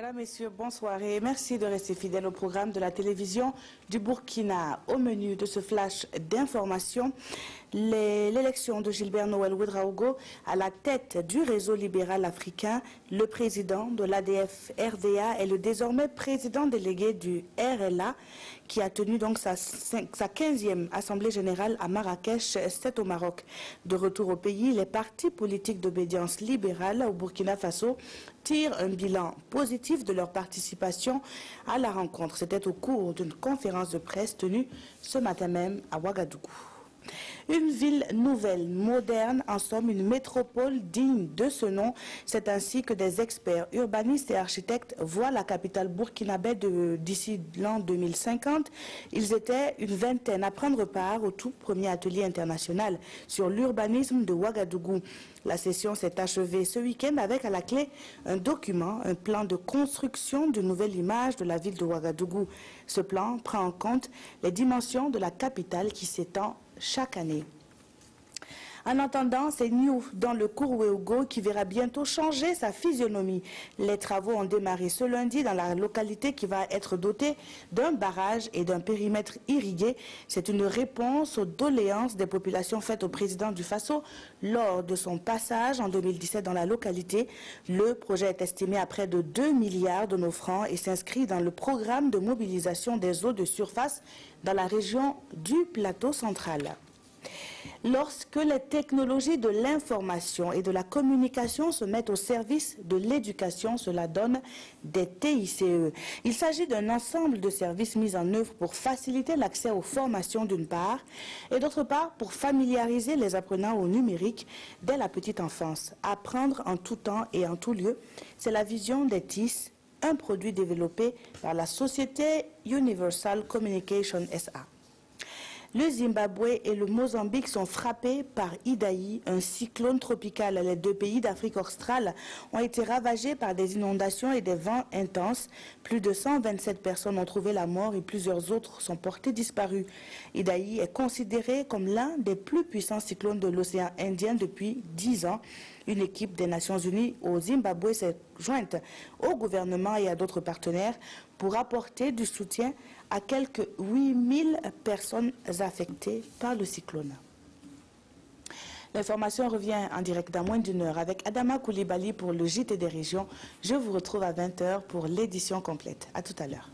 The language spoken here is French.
Mesdames, Messieurs, bonsoir et merci de rester fidèles au programme de la télévision du Burkina. Au menu de ce flash d'information, l'élection de Gilbert Noël Ouedraogo à la tête du réseau libéral africain. Le président de l'ADF-RDA est le désormais président délégué du RLA qui a tenu donc sa 15e assemblée générale à Marrakech, c'est au Maroc. De retour au pays, les partis politiques d'obédience libérale au Burkina Faso tirent un bilan positif de leur participation à la rencontre. C'était au cours d'une conférence de presse tenue ce matin même à Ouagadougou. Une ville nouvelle, moderne, en somme une métropole digne de ce nom. C'est ainsi que des experts, urbanistes et architectes voient la capitale burkinabé d'ici l'an 2050. Ils étaient une vingtaine à prendre part au tout premier atelier international sur l'urbanisme de Ouagadougou. La session s'est achevée ce week-end avec à la clé un document, un plan de construction d'une nouvelle image de la ville de Ouagadougou. Ce plan prend en compte les dimensions de la capitale qui s'étend chaque année. En attendant, c'est Niou, dans le Kourou-Ouéougo, qui verra bientôt changer sa physionomie. Les travaux ont démarré ce lundi dans la localité qui va être dotée d'un barrage et d'un périmètre irrigué. C'est une réponse aux doléances des populations faites au président du Faso lors de son passage en 2017 dans la localité. Le projet est estimé à près de 2 milliards de nos francs et s'inscrit dans le programme de mobilisation des eaux de surface dans la région du plateau central. Lorsque les technologies de l'information et de la communication se mettent au service de l'éducation, cela donne des TICE. Il s'agit d'un ensemble de services mis en œuvre pour faciliter l'accès aux formations d'une part et d'autre part pour familiariser les apprenants au numérique dès la petite enfance. Apprendre en tout temps et en tout lieu, c'est la vision des TIS, un produit développé par la société Universal Communication SA. Le Zimbabwe et le Mozambique sont frappés par Idaï, un cyclone tropical. Les deux pays d'Afrique australe ont été ravagés par des inondations et des vents intenses. Plus de 127 personnes ont trouvé la mort et plusieurs autres sont portées disparues. Idaï est considéré comme l'un des plus puissants cyclones de l'océan Indien depuis 10 ans. Une équipe des Nations Unies au Zimbabwe s'est jointe au gouvernement et à d'autres partenaires pour apporter du soutien à quelques 8000 personnes affectées par le cyclone. L'information revient en direct dans moins d'une heure avec Adama Koulibaly pour le JT des régions. Je vous retrouve à 20 h pour l'édition complète. À tout à l'heure.